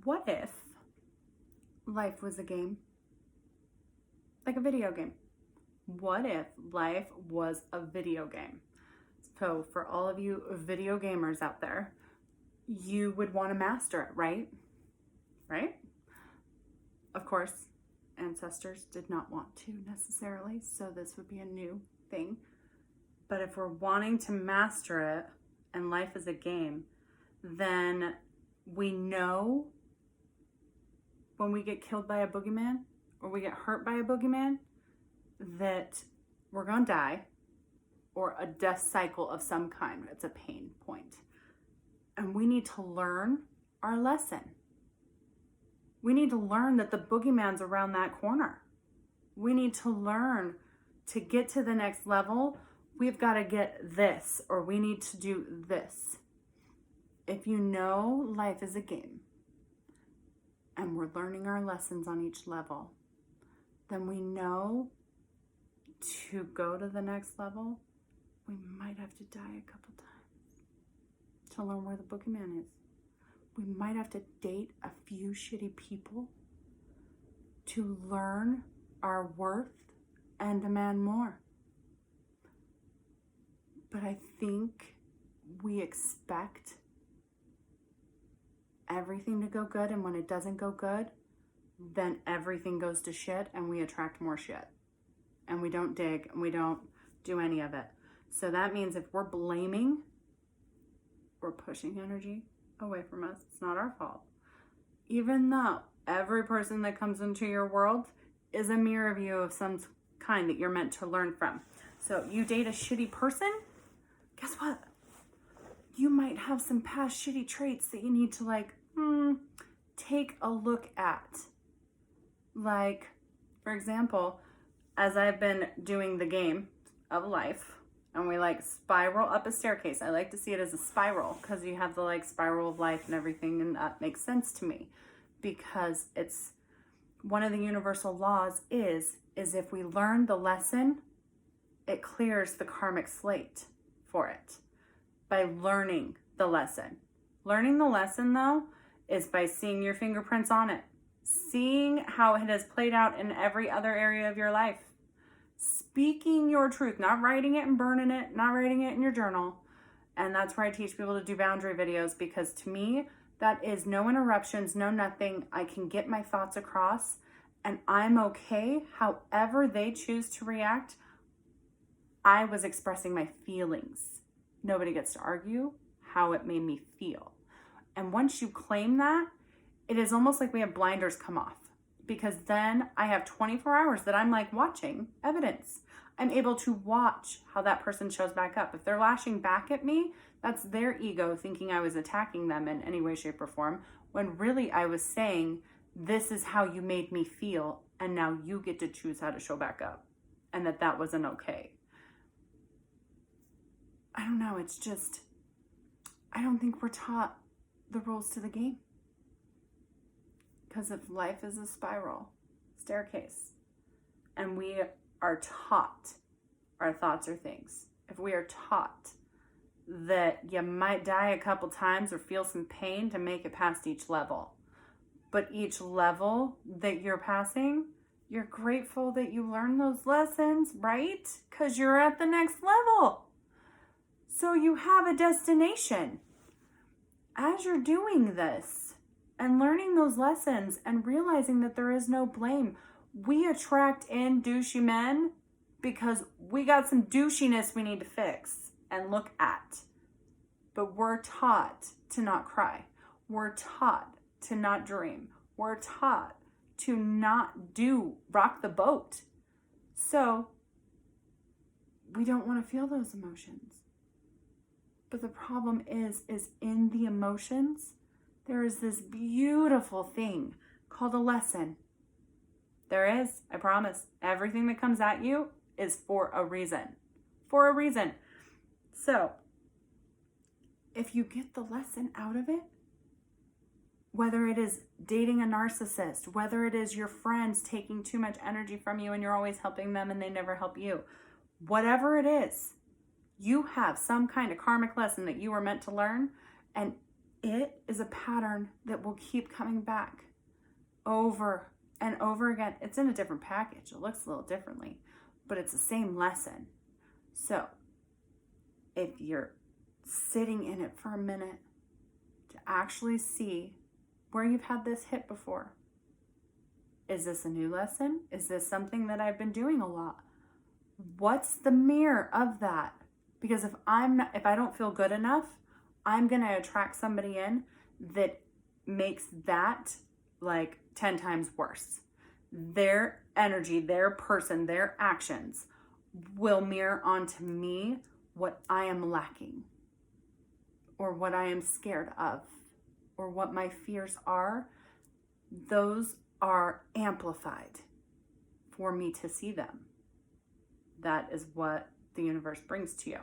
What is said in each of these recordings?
What if life was a game? Like a video game. What if life was a video game? So for all of you video gamers out there, you would want to master it, right? Right? Of course, ancestors did not want to necessarily, so this would be a new thing. But if we're wanting to master it and life is a game, then we know when we get killed by a boogeyman or we get hurt by a boogeyman that we're going to die, or a death cycle of some kind. It's a pain point. And we need to learn our lesson. We need to learn that the boogeyman's around that corner. We need to learn to get to the next level. We've got to get this, or we need to do this. If you know life is a game and we're learning our lessons on each level, then we know to go to the next level, we might have to die a couple times to learn where the boogeyman is. We might have to date a few shitty people to learn our worth and demand more. But I think we expect everything to go good, and when it doesn't go good, then everything goes to shit and we attract more shit. And we don't dig and we don't do any of it. So that means if we're blaming, we're pushing energy away from us. It's not our fault. Even though every person that comes into your world is a mirror of you of some kind that you're meant to learn from. So you date a shitty person, guess what? You might have some past shitty traits that you need to take a look at. Like, for example, as I've been doing the game of life, and we spiral up a staircase. I like to see it as a spiral because you have the spiral of life and everything, and that makes sense to me because it's one of the universal laws is if we learn the lesson, it clears the karmic slate for it by learning the lesson. Learning the lesson, though, is by seeing your fingerprints on it, seeing how it has played out in every other area of your life. Speaking your truth, not writing it and burning it, not writing it in your journal. And that's where I teach people to do boundary videos, because to me, that is no interruptions, no nothing. I can get my thoughts across and I'm okay however they choose to react. I was expressing my feelings. Nobody gets to argue how it made me feel. And once you claim that, it is almost like we have blinders come off, because then I have 24 hours that I'm watching evidence. I'm able to watch how that person shows back up. If they're lashing back at me, that's their ego thinking I was attacking them in any way, shape, or form, when really I was saying, this is how you made me feel, and now you get to choose how to show back up, and that wasn't okay. I don't know, it's just, I don't think we're taught the rules to the game. Because if life is a spiral staircase and we are taught our thoughts are things, if we are taught that you might die a couple times or feel some pain to make it past each level, but each level that you're passing, you're grateful that you learned those lessons, right? Because you're at the next level. So you have a destination. As you're doing this and learning those lessons and realizing that there is no blame, we attract in douchey men because we got some douchiness we need to fix and look at. But we're taught to not cry. We're taught to not dream. We're taught to not rock the boat. So we don't want to feel those emotions. But the problem is in the emotions, there is this beautiful thing called a lesson. There is, I promise. Everything that comes at you is for a reason. For a reason. So, if you get the lesson out of it, whether it is dating a narcissist, whether it is your friends taking too much energy from you and you're always helping them and they never help you, whatever it is, you have some kind of karmic lesson that you were meant to learn, and it is is a pattern that will keep coming back over and over again. It's in a different package. It looks a little differently, but it's the same lesson. So if you're sitting in it for a minute to actually see where you've had this hit before. Is this a new lesson? Is this something that I've been doing a lot? What's the mirror of that? Because if I don't feel good enough, I'm going to attract somebody in that makes that like 10 times worse. Their energy, their person, their actions will mirror onto me what I am lacking, or what I am scared of, or what my fears are. Those are amplified for me to see them. That is what the universe brings to you.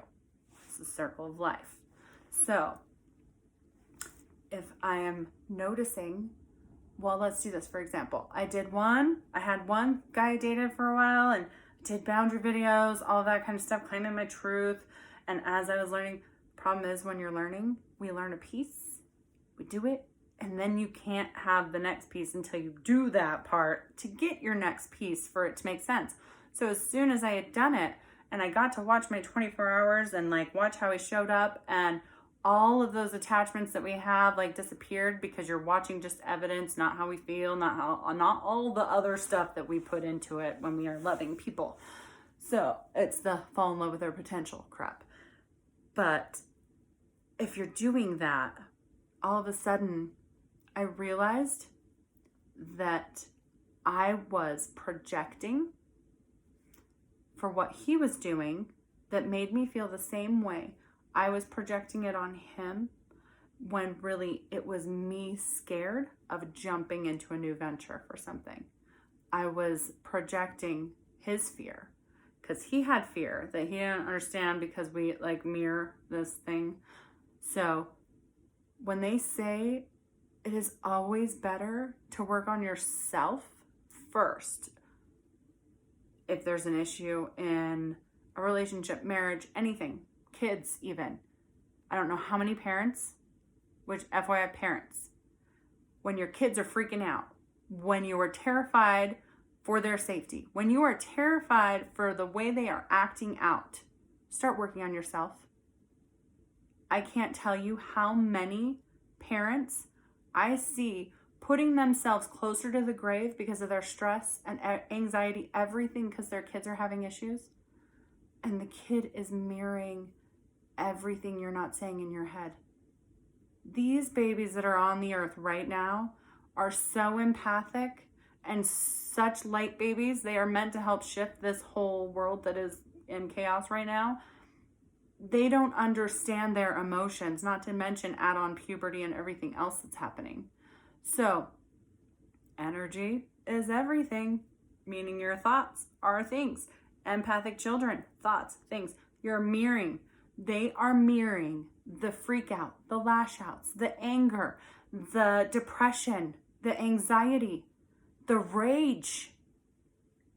It's the circle of life. So if I am noticing, well, let's do this. For example, I had one guy I dated for a while and did boundary videos, all that kind of stuff, claiming my truth. And as I was learning, problem is when you're learning, we learn a piece, we do it, and then you can't have the next piece until you do that part to get your next piece for it to make sense. So as soon as I had done it and I got to watch my 24 hours and like watch how he showed up, and all of those attachments that we have like disappeared because you're watching just evidence, not how we feel, not all the other stuff that we put into it when we are loving people. So it's the fall in love with their potential crap. But if you're doing that, all of a sudden I realized that I was projecting for what he was doing that made me feel the same way. I was projecting it on him when really it was me scared of jumping into a new venture for something. I was projecting his fear because he had fear that he didn't understand because we like mirror this thing. So when they say it is always better to work on yourself first, if there's an issue in a relationship, marriage, anything, kids even. I don't know how many parents, which FYI parents, when your kids are freaking out, when you are terrified for their safety, when you are terrified for the way they are acting out, start working on yourself. I can't tell you how many parents I see putting themselves closer to the grave because of their stress and anxiety, everything because their kids are having issues. And the kid is mirroring everything you're not saying in your head. These babies that are on the earth right now are so empathic and such light babies. They are meant to help shift this whole world that is in chaos right now. They don't understand their emotions, not to mention add on puberty and everything else that's happening. So, energy is everything, meaning your thoughts are things. Empathic children, thoughts, things. You're mirroring. They are mirroring the freak out, the lash outs, the anger, the depression, the anxiety, the rage.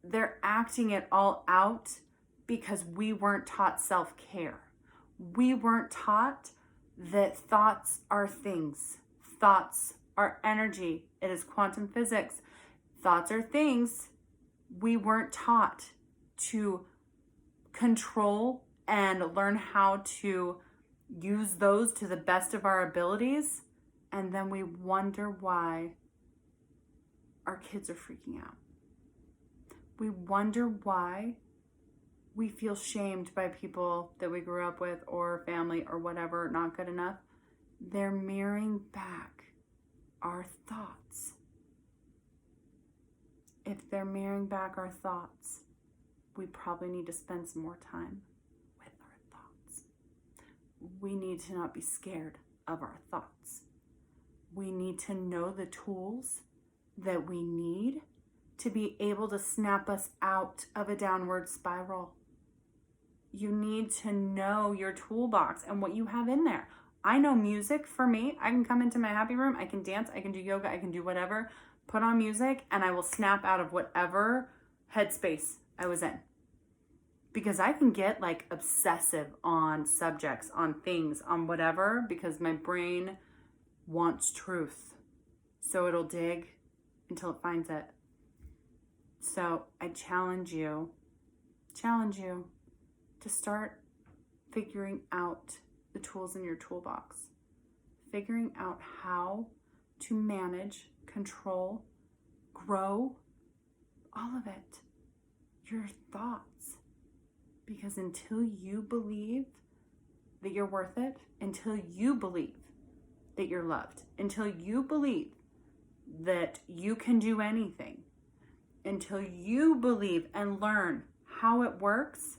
They're acting it all out because we weren't taught self-care. We weren't taught that thoughts are things. Thoughts are energy. It is quantum physics. Thoughts are things. We weren't taught to control and learn how to use those to the best of our abilities. And then we wonder why our kids are freaking out. We wonder why we feel shamed by people that we grew up with or family or whatever, not good enough. They're mirroring back our thoughts. If they're mirroring back our thoughts, we probably need to spend some more time with our thoughts. We need to not be scared of our thoughts. We need to know the tools that we need to be able to snap us out of a downward spiral. You need to know your toolbox and what you have in there. I know music for me. I can come into my happy room. I can dance. I can do yoga. I can do whatever. Put on music and I will snap out of whatever headspace I was in. Because I can get like obsessive on subjects, on things, on whatever, because my brain wants truth. So it'll dig until it finds it. So I challenge you to start figuring out the tools in your toolbox. Figuring out how to manage, control, grow, all of it. Your thoughts. Because until you believe that you're worth it, until you believe that you're loved, until you believe that you can do anything, until you believe and learn how it works,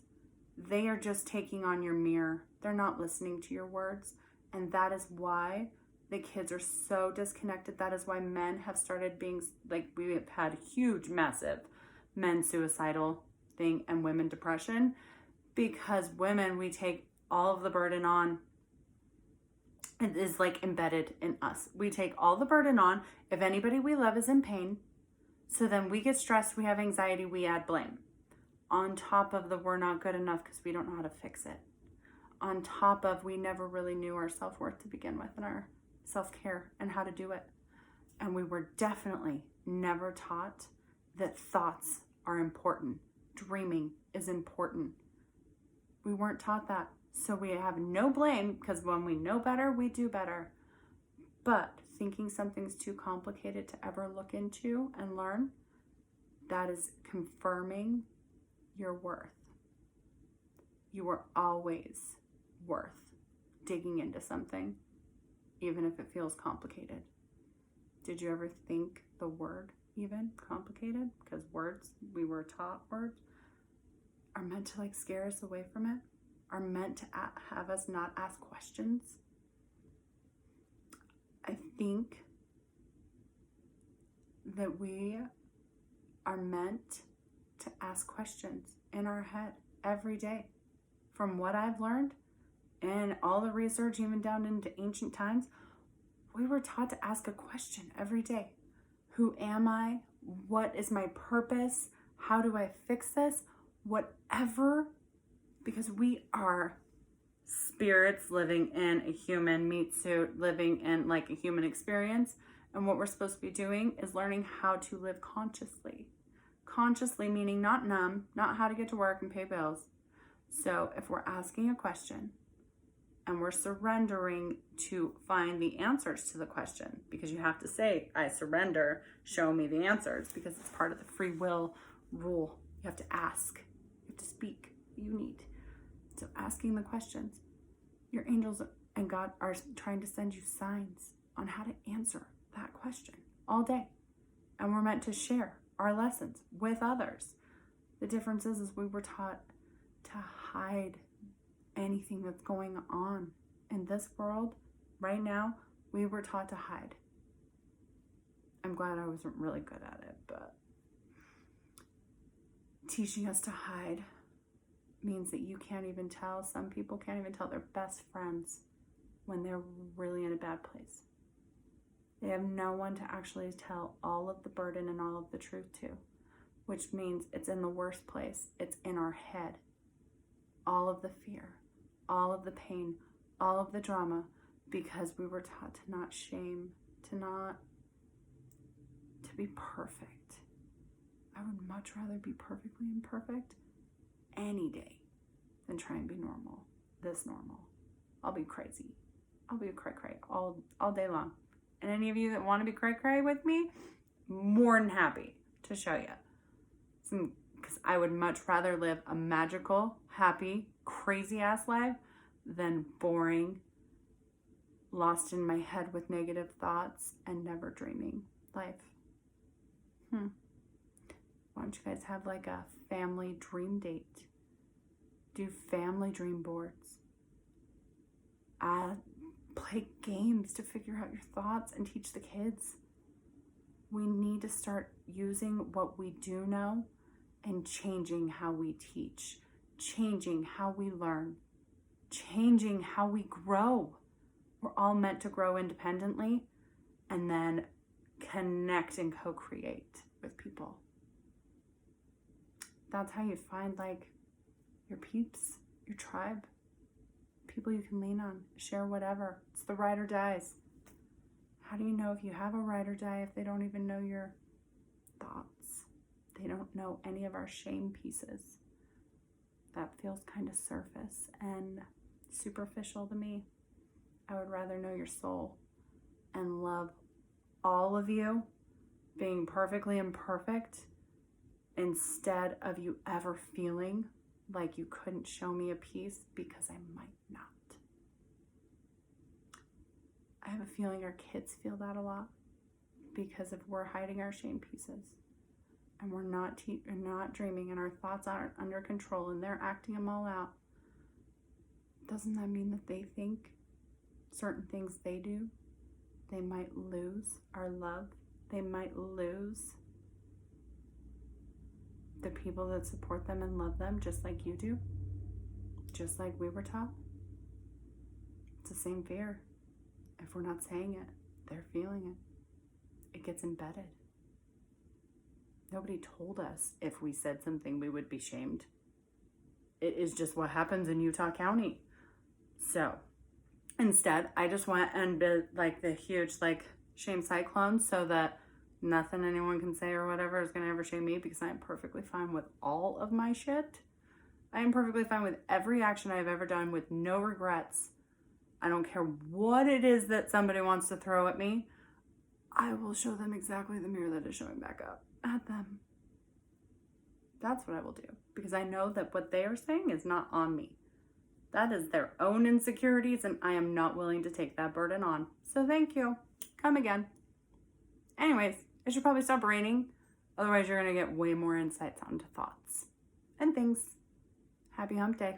they are just taking on your mirror. They're not listening to your words. And that is why the kids are so disconnected. That is why men have started being, like, we have had huge, massive men suicidal thing and women depression. Because women, we take all of the burden on. It is like embedded in us. We take all the burden on. If anybody we love is in pain, so then we get stressed, we have anxiety, we add blame. On top of the we're not good enough because we don't know how to fix it. On top of we never really knew our self-worth to begin with and our self-care and how to do it. And we were definitely never taught that thoughts are important. Dreaming is important. We weren't taught that. So we have no blame because when we know better, we do better. But thinking something's too complicated to ever look into and learn, that is confirming your worth. You are always worth digging into something, even if it feels complicated. Did you ever think the word even complicated? Because words, we were taught words, are meant to like scare us away from it, are meant to have us not ask questions. I think that we are meant to ask questions in our head every day. From what I've learned and all the research, even down into ancient times, we were taught to ask a question every day. Who am I? What is my purpose? How do I fix this? Whatever, because we are spirits living in a human meat suit, living in like a human experience. And what we're supposed to be doing is learning how to live consciously. Consciously meaning not numb, not how to get to work and pay bills. So if we're asking a question and we're surrendering to find the answers to the question, because you have to say, I surrender, show me the answers, because it's part of the free will rule. You have to ask, you have to speak, you need. So asking the questions, your angels and God are trying to send you signs on how to answer that question all day. And we're meant to share our lessons with others. The difference is we were taught to hide anything that's going on in this world right now. We were taught to hide. I'm glad I wasn't really good at it, but teaching us to hide means that you can't even tell, some people can't even tell their best friends when they're really in a bad place. They have no one to actually tell all of the burden and all of the truth to, which means it's in the worst place. It's in our head. All of the fear, all of the pain, all of the drama, because we were taught to not shame, to be perfect. I would much rather be perfectly imperfect any day than try and be normal, this normal. I'll be crazy. I'll be cray-cray all day long. And any of you that want to be cray-cray with me, more than happy to show you. Because I would much rather live a magical, happy, crazy-ass life than boring, lost in my head with negative thoughts and never dreaming life. Why don't you guys have like a family dream date? Do family dream boards. Play games to figure out your thoughts and teach the kids. We need to start using what we do know and changing how we teach, changing how we learn, changing how we grow. We're all meant to grow independently and then connect and co-create with people. That's how you find like your peeps, your tribe, people you can lean on, share whatever. It's the ride or dies. How do you know if you have a ride or die if they don't even know your thoughts? They don't know any of our shame pieces. That feels kind of surface and superficial to me. I would rather know your soul and love all of you being perfectly imperfect instead of you ever feeling like you couldn't show me a piece because I might not. I have a feeling our kids feel that a lot because if we're hiding our shame pieces and we're not dreaming and our thoughts aren't under control and they're acting them all out, doesn't that mean that they think certain things they do, they might lose our love? They might lose the people that support them and love them just like you do, just like we were taught. It's the same fear. If we're not saying it, they're feeling it. It gets embedded. Nobody told us if we said something we would be shamed. It is just what happens in Utah County. So instead, I just went and did like the huge shame cyclone so that nothing anyone can say or whatever is going to ever shame me, because I am perfectly fine with all of my shit. I am perfectly fine with every action I've ever done with no regrets. I don't care what it is that somebody wants to throw at me. I will show them exactly the mirror that is showing back up at them. That's what I will do, because I know that what they are saying is not on me. That is their own insecurities, and I am not willing to take that burden on. So thank you. Come again. Anyways, it should probably stop raining. Otherwise, you're going to get way more insights onto thoughts and things. Happy hump day.